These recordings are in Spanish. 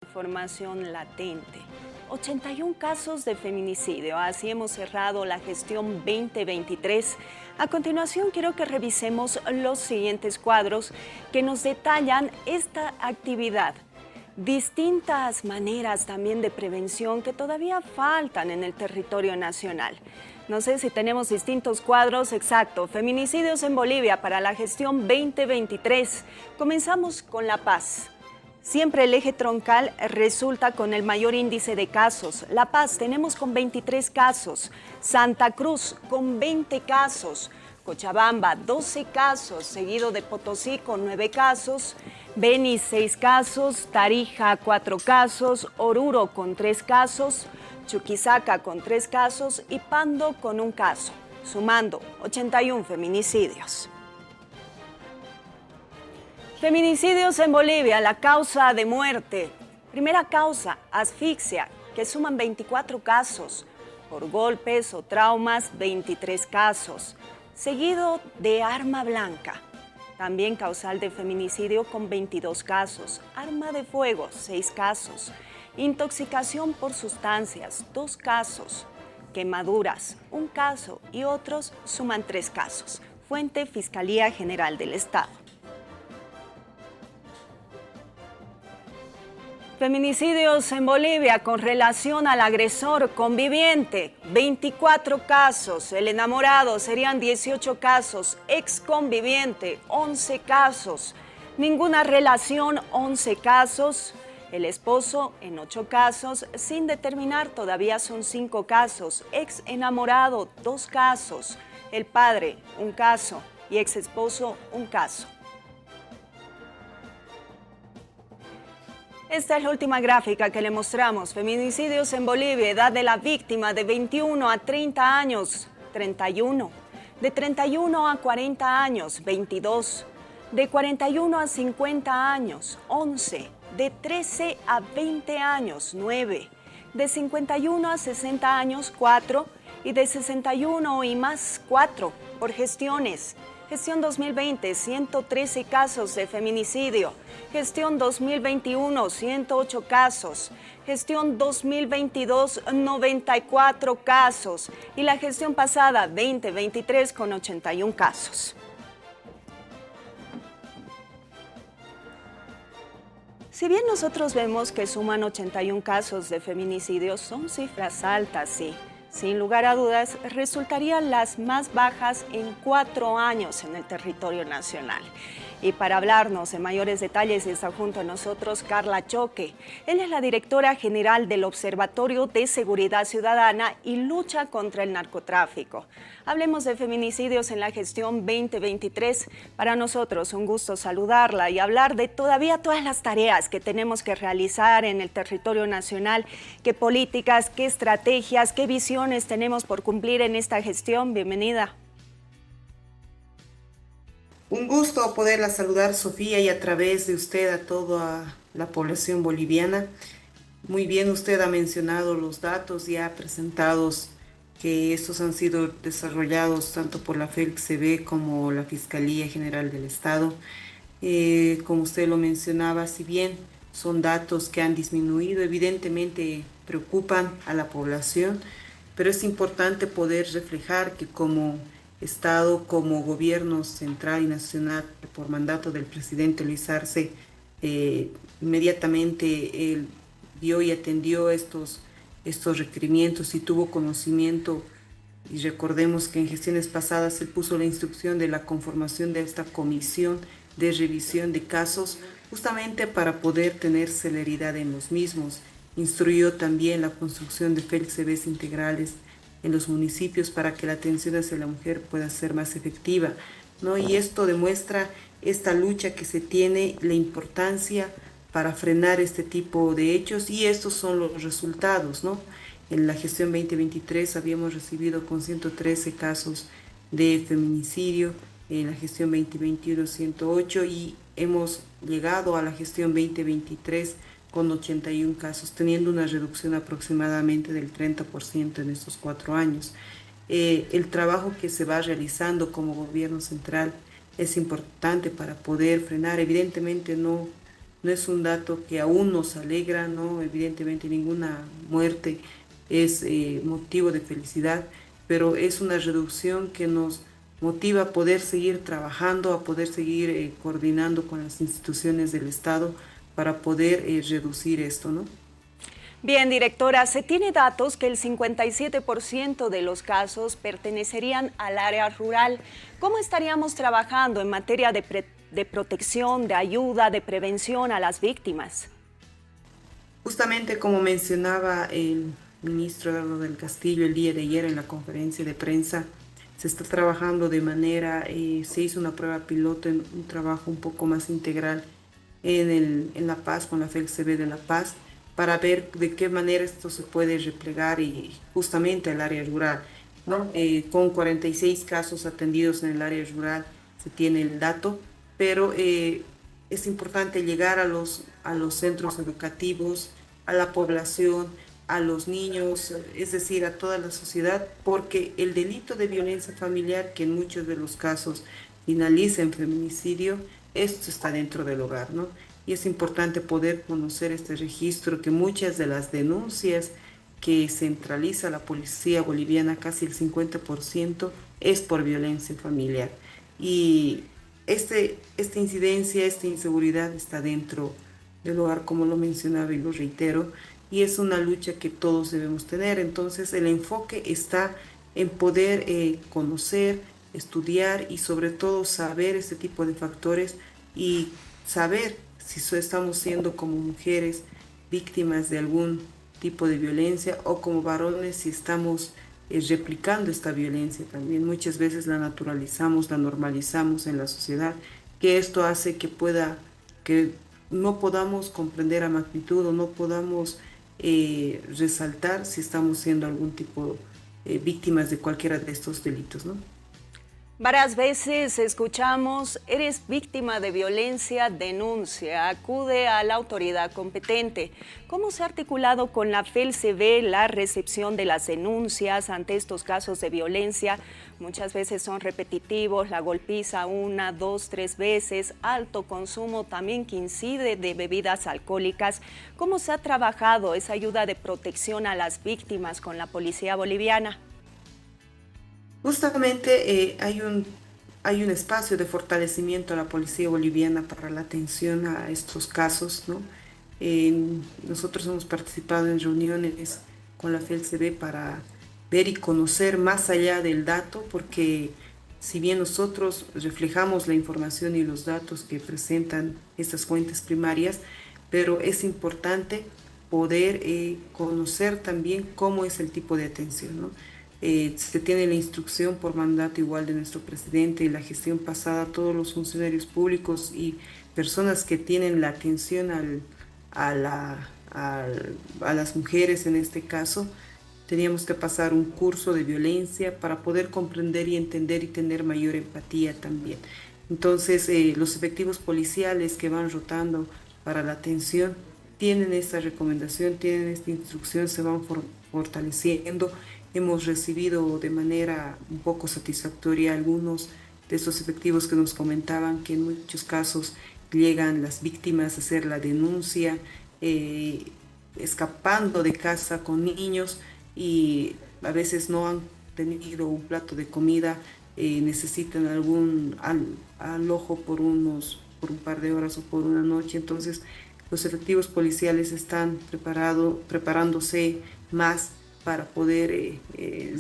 Información latente. 81 casos de feminicidio. Así hemos cerrado la gestión 2023. A continuación, quiero que revisemos los siguientes cuadros que nos detallan esta actividad. Distintas maneras también de prevención que todavía faltan en el territorio nacional. No sé si tenemos distintos cuadros. Exacto, feminicidios en Bolivia para la gestión 2023. Comenzamos con La Paz. Siempre el eje troncal resulta con el mayor índice de casos. La Paz tenemos con 23 casos, Santa Cruz con 20 casos, Cochabamba 12 casos, seguido de Potosí con 9 casos, Beni 6 casos, Tarija 4 casos, Oruro con 3 casos, Chuquisaca con 3 casos y Pando con 1 caso, sumando 81 feminicidios. Feminicidios en Bolivia, la causa de muerte. Primera causa, asfixia, que suman 24 casos. Por golpes o traumas, 23 casos. Seguido de arma blanca. También causal de feminicidio con 22 casos. Arma de fuego, 6 casos. Intoxicación por sustancias, 2 casos. Quemaduras, 1 caso y otros suman 3 casos. Fuente Fiscalía General del Estado. Feminicidios en Bolivia con relación al agresor conviviente, 24 casos. El enamorado serían 18 casos. Ex conviviente, 11 casos. Ninguna relación, 11 casos. El esposo en 8 casos. Sin determinar, todavía son 5 casos. Ex enamorado, 2 casos. El padre, 1 caso. Y ex esposo, 1 caso. Esta es la última gráfica que le mostramos. Feminicidios en Bolivia, edad de la víctima de 21 a 30 años, 31. De 31 a 40 años, 22. De 41 a 50 años, 11. De 13 a 20 años, 9. De 51 a 60 años, 4. Y de 61 y más, 4. Por gestiones. Gestión 2020, 113 casos de feminicidio. Gestión 2021, 108 casos. Gestión 2022, 94 casos. Y la gestión pasada, 2023, con 81 casos. Si bien nosotros vemos que suman 81 casos de feminicidio, son cifras altas, sí. Sin lugar a dudas, resultarían las más bajas en 4 años en el territorio nacional. Y para hablarnos en mayores detalles está junto a nosotros Carla Choque. Ella es la directora general del Observatorio de Seguridad Ciudadana y Lucha contra el Narcotráfico. Hablemos de feminicidios en la gestión 2023. Para nosotros un gusto saludarla y hablar de todavía todas las tareas que tenemos que realizar en el territorio nacional. ¿Qué políticas, qué estrategias, qué visiones tenemos por cumplir en esta gestión? Bienvenida. Un gusto poderla saludar, Sofía, y a través de usted a toda la población boliviana. Muy bien, usted ha mencionado los datos ya presentados, que estos han sido desarrollados tanto por la FELCB como la Fiscalía General del Estado. Como usted lo mencionaba, si bien son datos que han disminuido, evidentemente preocupan a la población, pero es importante poder reflejar que como Estado, como gobierno central y nacional, por mandato del presidente Luis Arce, inmediatamente él vio y atendió estos requerimientos y tuvo conocimiento. Y recordemos que en gestiones pasadas él puso la instrucción de la conformación de esta comisión de revisión de casos, justamente para poder tener celeridad en los mismos. Instruyó también la construcción de FELCBs integrales en los municipios para que la atención hacia la mujer pueda ser más efectiva, ¿no? Y esto demuestra esta lucha que se tiene, la importancia para frenar este tipo de hechos, y estos son los resultados, ¿no? En la gestión 2023 habíamos recibido con 113 casos de feminicidio, en la gestión 2021 108, y hemos llegado a la gestión 2023 con 81 casos, teniendo una reducción aproximadamente del 30% en estos 4 años. El trabajo que se va realizando como gobierno central es importante para poder frenar. Evidentemente no no es un dato que aún nos alegra, ¿no? Evidentemente ninguna muerte es motivo de felicidad, pero es una reducción que nos motiva a poder seguir trabajando, a poder seguir coordinando con las instituciones del Estado para poder reducir esto, ¿no? Bien, directora, se tiene datos que el 57% de los casos pertenecerían al área rural. ¿Cómo estaríamos trabajando en materia de protección, de ayuda, de prevención a las víctimas? Justamente como mencionaba el ministro Eduardo del Castillo el día de ayer en la conferencia de prensa, se está trabajando de manera, se hizo una prueba piloto en un trabajo un poco más integral en La Paz, con la FELCB de La Paz, para ver de qué manera esto se puede replegar y justamente al área rural, ¿no? Con 46 casos atendidos en el área rural se tiene el dato, pero es importante llegar a los centros educativos, a la población, a los niños, es decir, a toda la sociedad, porque el delito de violencia familiar, que en muchos de los casos finaliza en feminicidio, esto está dentro del hogar, ¿no? Y es importante poder conocer este registro, que muchas de las denuncias que centraliza la policía boliviana, casi el 50%, es por violencia familiar. Y esta incidencia, esta inseguridad está dentro del hogar, como lo mencionaba y lo reitero, y es una lucha que todos debemos tener. Entonces, el enfoque está en poder conocer, estudiar y sobre todo saber este tipo de factores y saber si estamos siendo como mujeres víctimas de algún tipo de violencia o como varones si estamos replicando esta violencia también. Muchas veces la naturalizamos, la normalizamos en la sociedad, que esto hace que no podamos comprender a magnitud o no podamos resaltar si estamos siendo algún tipo víctimas de cualquiera de estos delitos, ¿no? Varias veces escuchamos, eres víctima de violencia, denuncia, acude a la autoridad competente. ¿Cómo se ha articulado con la FELCB la recepción de las denuncias ante estos casos de violencia? Muchas veces son repetitivos, la golpiza 1, 2, 3 veces, alto consumo también que incide de bebidas alcohólicas. ¿Cómo se ha trabajado esa ayuda de protección a las víctimas con la policía boliviana? Justamente hay un espacio de fortalecimiento a la policía boliviana para la atención a estos casos, ¿no? Nosotros hemos participado en reuniones con la FELCB para ver y conocer más allá del dato, porque si bien nosotros reflejamos la información y los datos que presentan estas fuentes primarias, pero es importante poder conocer también cómo es el tipo de atención, ¿no? Se tiene la instrucción por mandato igual de nuestro presidente y la gestión pasada, todos los funcionarios públicos y personas que tienen la atención a las mujeres en este caso, teníamos que pasar un curso de violencia para poder comprender y entender y tener mayor empatía también. Entonces, los efectivos policiales que van rotando para la atención tienen esta recomendación, tienen esta instrucción, se van fortaleciendo. Hemos recibido de manera un poco satisfactoria algunos de estos efectivos que nos comentaban que en muchos casos llegan las víctimas a hacer la denuncia, escapando de casa con niños y a veces no han tenido un plato de comida, necesitan algún alojo por un par de horas o por una noche. Entonces, los efectivos policiales están preparándose más para poder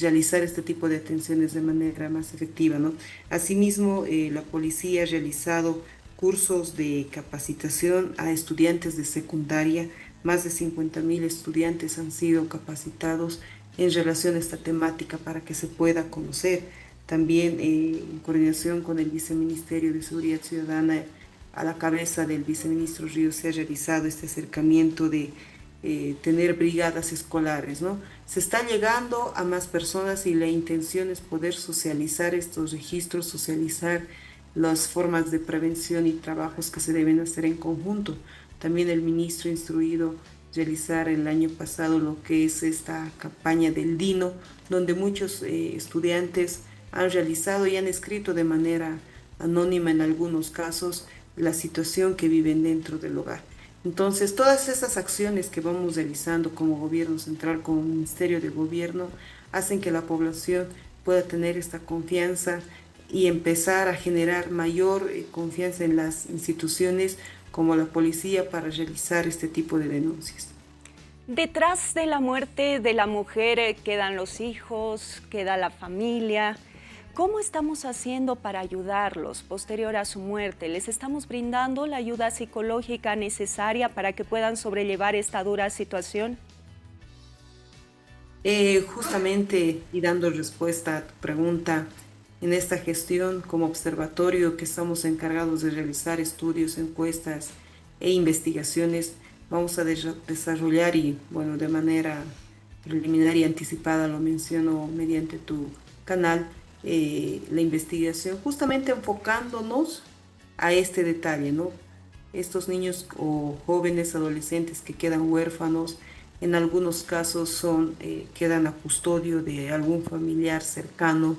realizar este tipo de atenciones de manera más efectiva, ¿no? Asimismo, la policía ha realizado cursos de capacitación a estudiantes de secundaria. Más de 50.000 estudiantes han sido capacitados en relación a esta temática para que se pueda conocer. También en coordinación con el Viceministerio de Seguridad Ciudadana, a la cabeza del viceministro Ríos, se ha realizado este acercamiento de tener brigadas escolares, ¿no? Se está llegando a más personas y la intención es poder socializar estos registros, socializar las formas de prevención y trabajos que se deben hacer en conjunto. También el ministro ha instruido realizar el año pasado lo que es esta campaña del Dino, donde muchos estudiantes han realizado y han escrito de manera anónima en algunos casos la situación que viven dentro del hogar. Entonces, todas esas acciones que vamos realizando como gobierno central, como Ministerio de Gobierno, hacen que la población pueda tener esta confianza y empezar a generar mayor confianza en las instituciones como la policía para realizar este tipo de denuncias. Detrás de la muerte de la mujer quedan los hijos, queda la familia. ¿Cómo estamos haciendo para ayudarlos posterior a su muerte? ¿Les estamos brindando la ayuda psicológica necesaria para que puedan sobrellevar esta dura situación? Justamente y dando respuesta a tu pregunta, en esta gestión como observatorio que estamos encargados de realizar estudios, encuestas e investigaciones, vamos a desarrollar y, bueno, de manera preliminar y anticipada, lo menciono mediante tu canal, la investigación, justamente enfocándonos a este detalle, ¿no? Estos niños o jóvenes adolescentes que quedan huérfanos, en algunos casos quedan a custodio de algún familiar cercano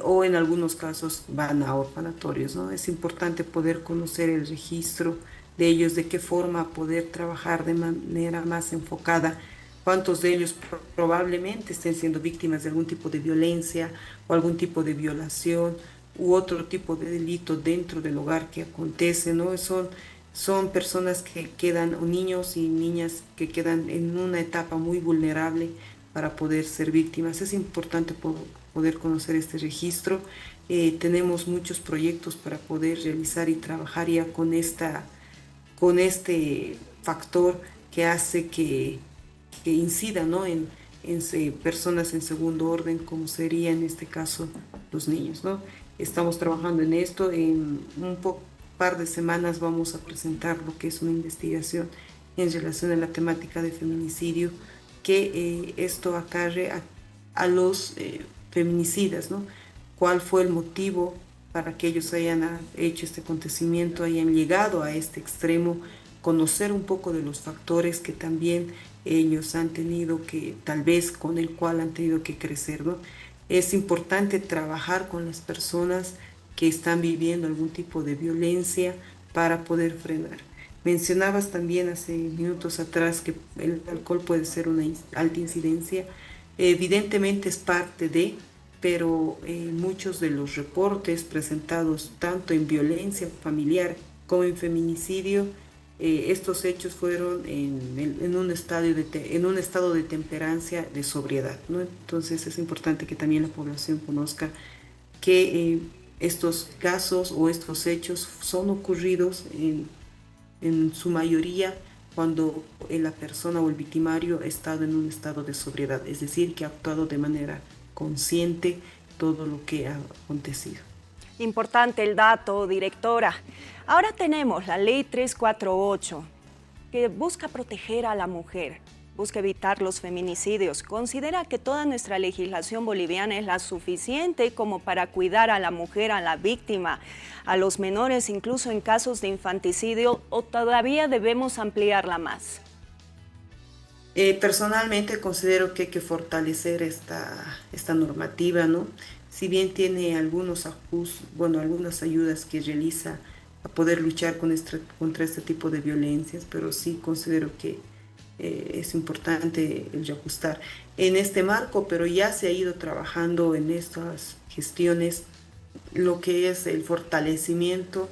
o en algunos casos van a orfanatorios, ¿no? Es importante poder conocer el registro de ellos, de qué forma poder trabajar de manera más enfocada. Cuántos de ellos probablemente estén siendo víctimas de algún tipo de violencia o algún tipo de violación u otro tipo de delito dentro del hogar que acontece, ¿no? Son personas que quedan, o niños y niñas que quedan en una etapa muy vulnerable para poder ser víctimas. Es importante poder conocer este registro. Tenemos muchos proyectos para poder realizar y trabajar ya con este factor que hace que incida, ¿no? en personas en segundo orden, como sería en este caso los niños, ¿no? Estamos trabajando en esto. En par de semanas vamos a presentar lo que es una investigación en relación a la temática de feminicidio, que esto acarre a los feminicidas, ¿no? ¿Cuál fue el motivo para que ellos hayan hecho este acontecimiento, hayan llegado a este extremo? Conocer un poco de los factores que también ellos han tenido que, tal vez con el cual han tenido que crecer, ¿no? Es importante trabajar con las personas que están viviendo algún tipo de violencia para poder frenar. Mencionabas también hace minutos atrás que el alcohol puede ser una alta incidencia. Evidentemente es parte de, pero muchos de los reportes presentados tanto en violencia familiar como en feminicidio, estos hechos fueron en un estado de temperancia, de sobriedad, ¿no? Entonces es importante que también la población conozca que estos casos o estos hechos son ocurridos en su mayoría cuando la persona o el victimario ha estado en un estado de sobriedad, es decir, que ha actuado de manera consciente todo lo que ha acontecido. Importante el dato, directora. Ahora tenemos la Ley 348, que busca proteger a la mujer, busca evitar los feminicidios. Considera que toda nuestra legislación boliviana es la suficiente como para cuidar a la mujer, a la víctima, a los menores, incluso en casos de infanticidio, o todavía debemos ampliarla más. Personalmente considero que hay que fortalecer esta normativa, ¿no? Si bien tiene algunas ayudas que realiza a poder luchar contra este tipo de violencias, pero sí considero que es importante el reajustar en este marco, pero ya se ha ido trabajando en estas gestiones lo que es el fortalecimiento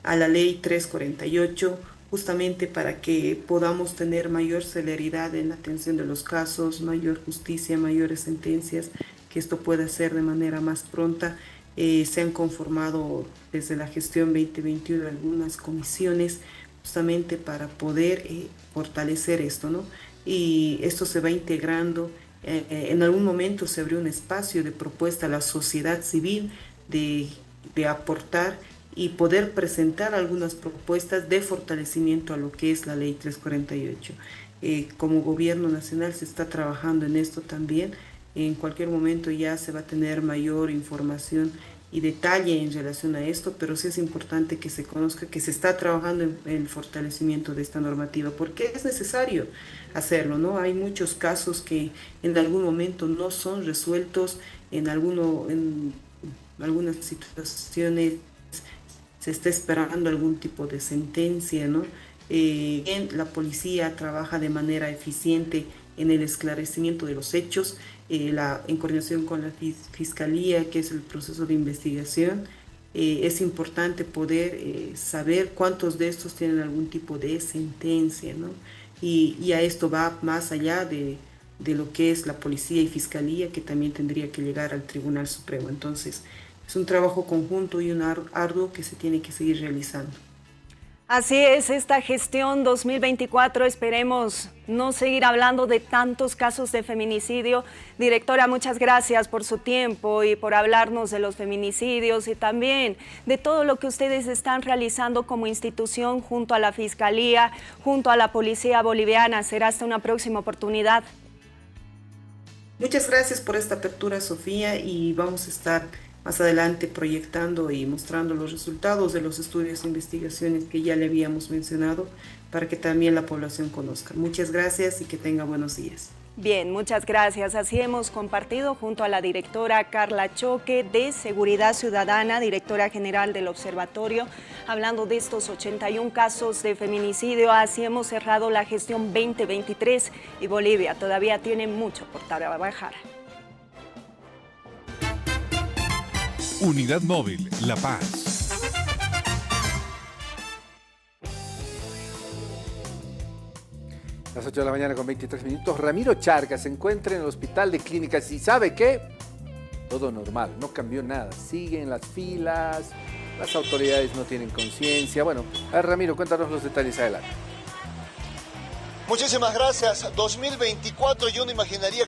a la ley 348, justamente para que podamos tener mayor celeridad en la atención de los casos, mayor justicia, mayores sentencias, que esto pueda ser de manera más pronta. Se han conformado desde la gestión 2021 algunas comisiones justamente para poder fortalecer esto, ¿no? Y esto se va integrando. En algún momento se abrió un espacio de propuesta a la sociedad civil de aportar y poder presentar algunas propuestas de fortalecimiento a lo que es la ley 348. Como gobierno nacional se está trabajando en esto también. En cualquier momento ya se va a tener mayor información y detalle en relación a esto, pero sí es importante que se conozca que se está trabajando en el fortalecimiento de esta normativa, porque es necesario hacerlo, ¿no? Hay muchos casos que en algún momento no son resueltos, en algunas situaciones se está esperando algún tipo de sentencia, ¿no? La policía trabaja de manera eficiente en el esclarecimiento de los hechos, en coordinación con la Fiscalía, que es el proceso de investigación. Es importante poder saber cuántos de estos tienen algún tipo de sentencia, ¿no? Y a esto va más allá de lo que es la policía y fiscalía, que también tendría que llegar al Tribunal Supremo. Entonces, es un trabajo conjunto y un arduo que se tiene que seguir realizando. Así es, esta gestión 2024, esperemos no seguir hablando de tantos casos de feminicidio. Directora, muchas gracias por su tiempo y por hablarnos de los feminicidios y también de todo lo que ustedes están realizando como institución junto a la Fiscalía, junto a la Policía Boliviana. Será hasta una próxima oportunidad. Muchas gracias por esta apertura, Sofía, y vamos a estar más adelante proyectando y mostrando los resultados de los estudios e investigaciones que ya le habíamos mencionado para que también la población conozca. Muchas gracias y que tenga buenos días. Bien, muchas gracias. Así hemos compartido junto a la directora Carla Choque de Seguridad Ciudadana, directora general del Observatorio, hablando de estos 81 casos de feminicidio. Así hemos cerrado la gestión 2023 y Bolivia todavía tiene mucho por trabajar. Unidad Móvil La Paz. Las 8 de la mañana con 23 minutos. Ramiro Charca se encuentra en el Hospital de Clínicas y ¿sabe qué? Todo normal, no cambió nada. Siguen las filas, las autoridades no tienen conciencia. Bueno, a ver, Ramiro, cuéntanos los detalles adelante. Muchísimas gracias. 2024, yo no imaginaría